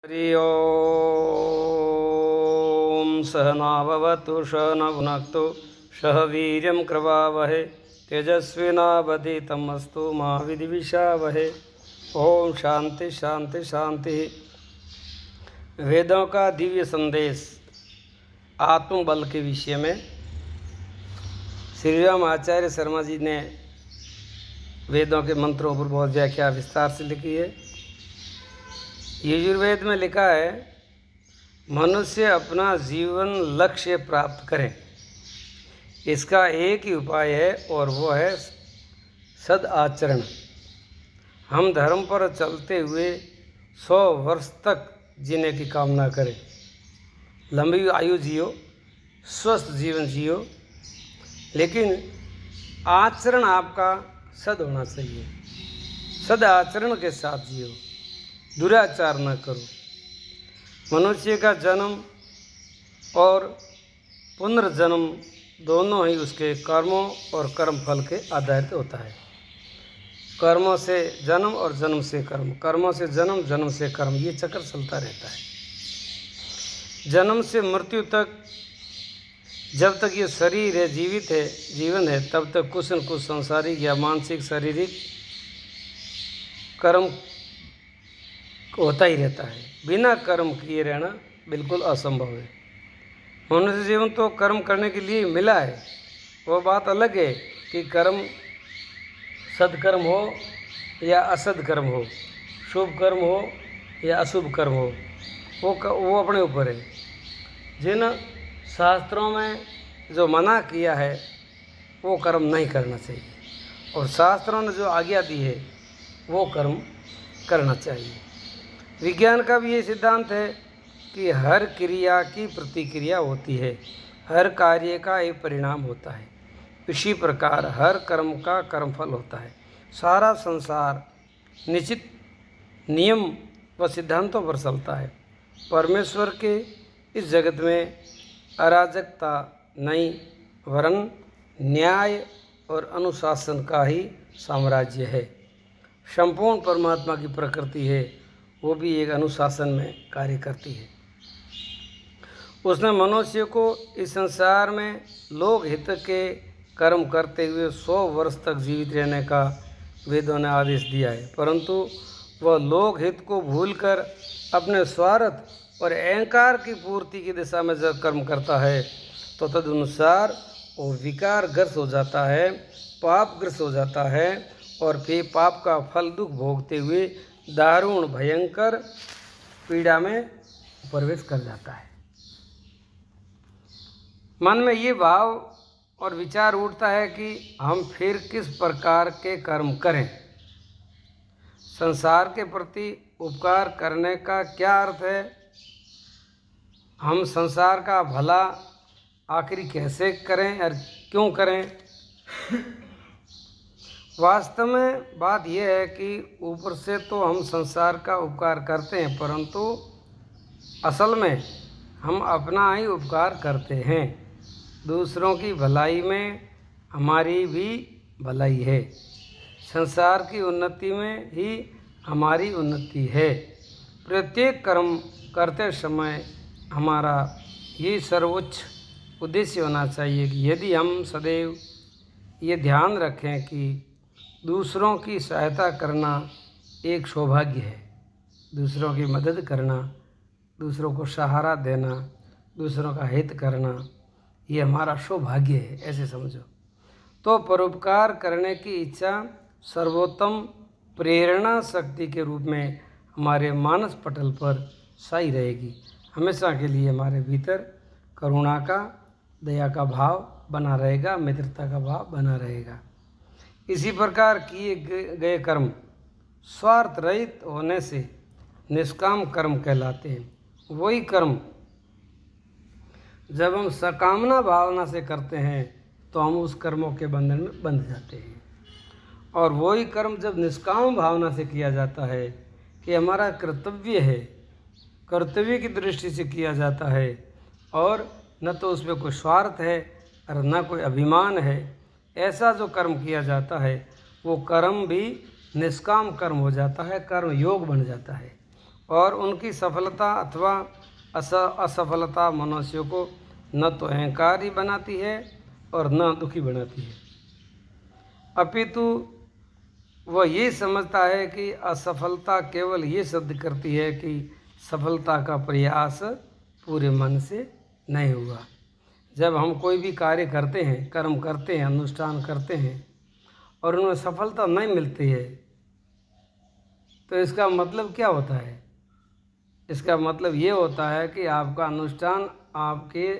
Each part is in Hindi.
हरि ओम सहनाववतु सहनौ भुनक्तु सह वीर्यं करवावहै तेजस्विनावधीतमस्तु मा विद्विषावहै। ओम शांति शांति शांति। वेदों का दिव्य संदेश आत्मबल के विषय में श्री राम आचार्य शर्मा जी ने वेदों के मंत्रों पर बहुत व्याख्या विस्तार से लिखी है। यजुर्वेद में लिखा है, मनुष्य अपना जीवन लक्ष्य प्राप्त करे, इसका एक ही उपाय है और वो है सद आचरण। हम धर्म पर चलते हुए 100 वर्ष तक जीने की कामना करें, लंबी आयु जियो, स्वस्थ जीवन जियो, लेकिन आचरण आपका सद होना चाहिए। सद आचरण के साथ जियो, दुराचार न करो। मनुष्य का जन्म और पुनर्जन्म दोनों ही उसके कर्मों और कर्म फल के आधारित होता है। कर्मों से जन्म और जन्म से कर्म, कर्मों से जन्म, जन्म से कर्म, ये चक्र चलता रहता है। जन्म से मृत्यु तक जब तक ये शरीर है, जीवित है, जीवन है, तब तक कुछ न कुछ सांसारिक या मानसिक शारीरिक कर्म होता ही रहता है। बिना कर्म किए रहना बिल्कुल असंभव है। मनुष्य जीवन तो कर्म करने के लिए मिला है। वो बात अलग है कि कर्म सदकर्म हो या असदकर्म हो, शुभ कर्म हो या अशुभ कर्म हो, वो अपने ऊपर है। जिन शास्त्रों में जो मना किया है वो कर्म नहीं करना चाहिए, और शास्त्रों ने जो आज्ञा दी है वो कर्म करना चाहिए। विज्ञान का भी ये सिद्धांत है कि हर क्रिया की प्रतिक्रिया होती है, हर कार्य का एक परिणाम होता है। इसी प्रकार हर कर्म का कर्मफल होता है। सारा संसार निश्चित नियम व सिद्धांतों पर चलता है। परमेश्वर के इस जगत में अराजकता नहीं, वरन न्याय और अनुशासन का ही साम्राज्य है। संपूर्ण परमात्मा की प्रकृति है, वो भी एक अनुशासन में कार्य करती है। उसने मनुष्य को इस संसार में लोक हित के कर्म करते हुए 100 वर्ष तक जीवित रहने का वेदों ने आदेश दिया है, परंतु वह लोक हित को भूलकर अपने स्वार्थ और अहंकार की पूर्ति की दिशा में जब कर्म करता है तो तदनुसार वो विकारग्रस्त हो जाता है, पापग्रस्त हो जाता है, और फिर पाप का फल दुख भोगते हुए दारुण भयंकर पीड़ा में प्रवेश कर जाता है। मन में ये भाव और विचार उठता है कि हम फिर किस प्रकार के कर्म करें। संसार के प्रति उपकार करने का क्या अर्थ है? हम संसार का भला आखिर कैसे करें और क्यों करें? वास्तव में बात यह है कि ऊपर से तो हम संसार का उपकार करते हैं, परंतु असल में हम अपना ही उपकार करते हैं। दूसरों की भलाई में हमारी भी भलाई है। संसार की उन्नति में ही हमारी उन्नति है। प्रत्येक कर्म करते समय हमारा ये सर्वोच्च उद्देश्य होना चाहिए कि यदि हम सदैव ये ध्यान रखें कि दूसरों की सहायता करना एक सौभाग्य है, दूसरों की मदद करना, दूसरों को सहारा देना, दूसरों का हित करना, ये हमारा सौभाग्य है, ऐसे समझो। तो परोपकार करने की इच्छा सर्वोत्तम प्रेरणा शक्ति के रूप में हमारे मानस पटल पर साई रहेगी। हमेशा के लिए हमारे भीतर करुणा का, दया का भाव बना रहेगा, मित्रता का भाव बना रहेगा। इसी प्रकार किए गए कर्म स्वार्थ रहित होने से निष्काम कर्म कहलाते हैं। वही कर्म जब हम सकामना भावना से करते हैं तो हम उस कर्मों के बंधन में बंध जाते हैं, और वही कर्म जब निष्काम भावना से किया जाता है कि हमारा कर्तव्य है, कर्तव्य की दृष्टि से किया जाता है, और न तो उसमें कोई स्वार्थ है और न कोई अभिमान है, ऐसा जो कर्म किया जाता है वो कर्म भी निष्काम कर्म हो जाता है, कर्म योग बन जाता है। और उनकी सफलता अथवा असफलता मनुष्य को न तो अहंकारी बनाती है और न दुखी बनाती है, अपितु वह ये समझता है कि असफलता केवल ये सिद्ध करती है कि सफलता का प्रयास पूरे मन से नहीं हुआ। जब हम कोई भी कार्य करते हैं, कर्म करते हैं, अनुष्ठान करते हैं और उनमें सफलता नहीं मिलती है, तो इसका मतलब क्या होता है? इसका मतलब ये होता है कि आपका अनुष्ठान, आपके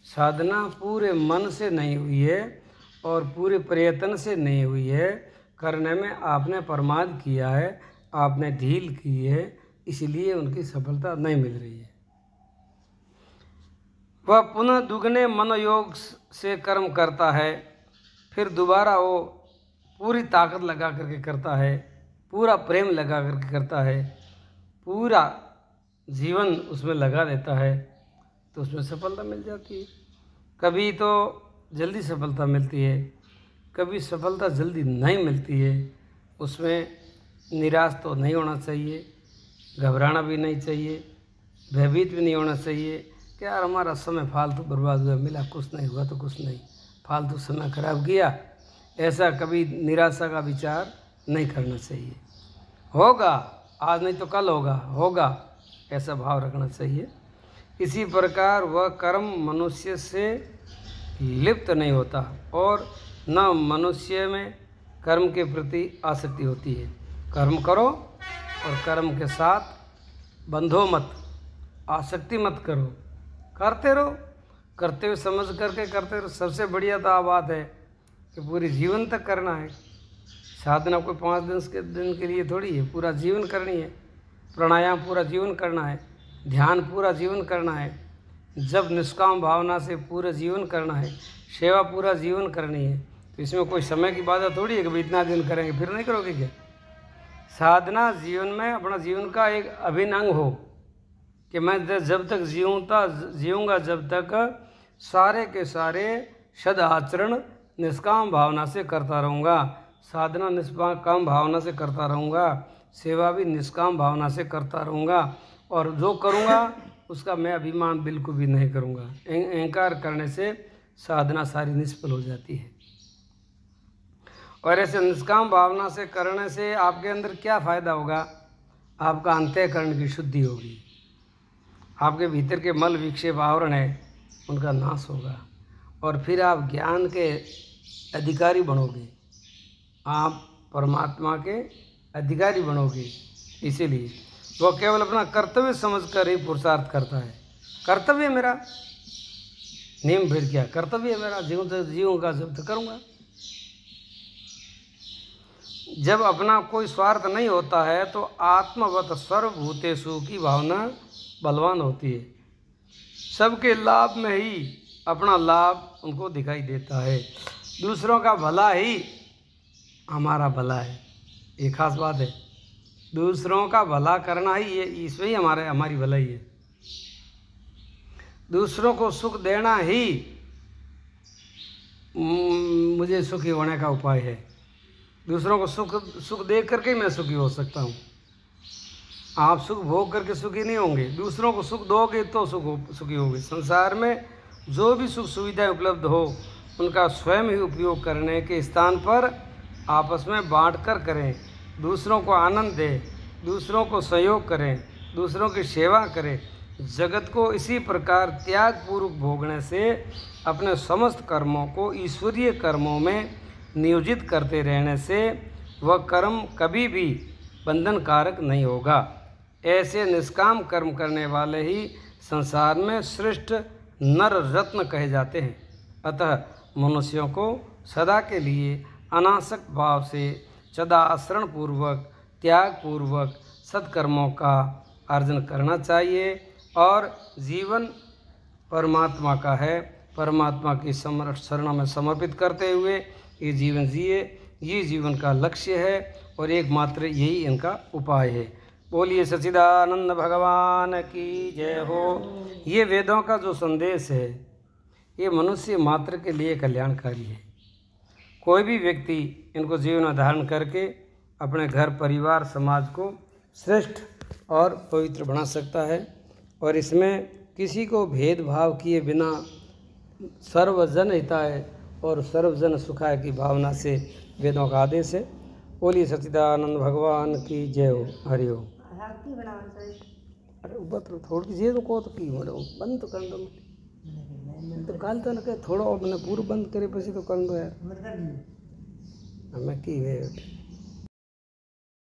साधना पूरे मन से नहीं हुई है और पूरे प्रयत्न से नहीं हुई है। करने में आपने प्रमाद किया है, आपने ढील की है, इसलिए उनकी सफलता नहीं मिल रही है। वह पुनः दुगने मनोयोग से कर्म करता है, फिर दोबारा वो पूरी ताकत लगा करके करता है, पूरा प्रेम लगा करके करता है, पूरा जीवन उसमें लगा देता है, तो उसमें सफलता मिल जाती है। कभी तो जल्दी सफलता मिलती है, कभी सफलता जल्दी नहीं मिलती है। उसमें निराश तो नहीं होना चाहिए, घबराना भी नहीं चाहिए, भयभीत भी नहीं होना चाहिए कि यार हमारा समय फालतू बर्बाद हुआ, मिला कुछ नहीं, हुआ तो कुछ नहीं, फालतू समय खराब किया। ऐसा कभी निराशा का विचार नहीं करना चाहिए। होगा, आज नहीं तो कल होगा, ऐसा भाव रखना चाहिए। इसी प्रकार वह कर्म मनुष्य से लिप्त नहीं होता और न मनुष्य में कर्म के प्रति आसक्ति होती है। कर्म करो और कर्म के साथ बंधो मत, आसक्ति मत करो, करते रहो, करते हुए समझ करके करते रहो। सबसे बढ़िया तो बात है कि पूरे जीवन तक करना है। साधना कोई 5 दिन के लिए थोड़ी है, पूरा जीवन करनी है। प्राणायाम पूरा जीवन करना है, ध्यान पूरा जीवन करना है, जब निष्काम भावना से पूरा जीवन करना है, सेवा पूरा जीवन करनी है। तो इसमें कोई समय की बात थोड़ी है कि भाई इतना दिन करेंगे फिर नहीं करोगे क्या। साधना जीवन में अपना जीवन का एक अभिन्न अंग हो कि मैं जब तक जीऊँगा जब तक सारे के सारे सद आचरण निष्काम भावना से करता रहूँगा, साधना निष्काम भावना से करता रहूँगा, सेवा भी निष्काम भावना से करता रहूँगा, और जो करूँगा उसका मैं अभिमान बिल्कुल भी नहीं करूँगा। अहंकार करने से साधना सारी निष्फल हो जाती है। और ऐसे निष्काम भावना से करने से आपके अंदर क्या फ़ायदा होगा? आपका अंतःकरण की शुद्धि होगी, आपके भीतर के मल विक्षेप आवरण है उनका नाश होगा, और फिर आप ज्ञान के अधिकारी बनोगे, आप परमात्मा के अधिकारी बनोगे। इसीलिए वह केवल अपना कर्तव्य समझकर ही पुरुषार्थ करता है। कर्तव्य मेरा, नियम फिर क्या, कर्तव्य मेरा, जीऊँगा जब तक करूँगा। जब अपना कोई स्वार्थ नहीं होता है तो आत्मवत सर्वभूतेषु की भावना बलवान होती है। सबके लाभ में ही अपना लाभ उनको दिखाई देता है। दूसरों का भला ही हमारा भला है, ये खास बात है। दूसरों का भला करना ही ये, इसमें ही हमारी भलाई है। दूसरों को सुख देना ही मुझे सुखी होने का उपाय है। दूसरों को सुख दे करके मैं सुखी हो सकता हूँ। आप सुख भोग करके सुखी नहीं होंगे, दूसरों को सुख दोगे तो सुखी होगे। संसार में जो भी सुख सुविधाएं उपलब्ध हो उनका स्वयं ही उपयोग करने के स्थान पर आपस में बांट कर करें, दूसरों को आनंद दें, दूसरों को सहयोग करें, दूसरों की सेवा करें। जगत को इसी प्रकार त्यागपूर्वक भोगने से अपने समस्त कर्मों को ईश्वरीय कर्मों में नियोजित करते रहने से वह कर्म कभी भी बंधन कारक नहीं होगा। ऐसे निष्काम कर्म करने वाले ही संसार में श्रेष्ठ नर रत्न कहे जाते हैं। अतः मनुष्यों को सदा के लिए अनासक्त भाव से सदाचरण पूर्वक त्याग पूर्वक सत्कर्मों का अर्जन करना चाहिए और जीवन परमात्मा का है, परमात्मा की शरण में समर्पित करते हुए ये जीवन जिए। ये जीवन का लक्ष्य है और एकमात्र यही इनका उपाय है। बोलिए सच्चिदानंद भगवान की जय हो। ये वेदों का जो संदेश है ये मनुष्य मात्र के लिए कल्याणकारी है। कोई भी व्यक्ति इनको जीवन में धारण करके अपने घर परिवार समाज को श्रेष्ठ और पवित्र बना सकता है। और इसमें किसी को भेदभाव किए बिना सर्वजन हिताय और सर्वजन सुखाय की भावना से वेदों का आदेश है। बोलिए सच्चिदानंद भगवान की जय हो। हरि ओम। अरे ऊपर तो थोड़ी सी तो को तो की हो बंद तो कर दो तो काल तो न थोड़ा मैंने पूरा बंद करे पीछे तो कर दो यार हमें की है।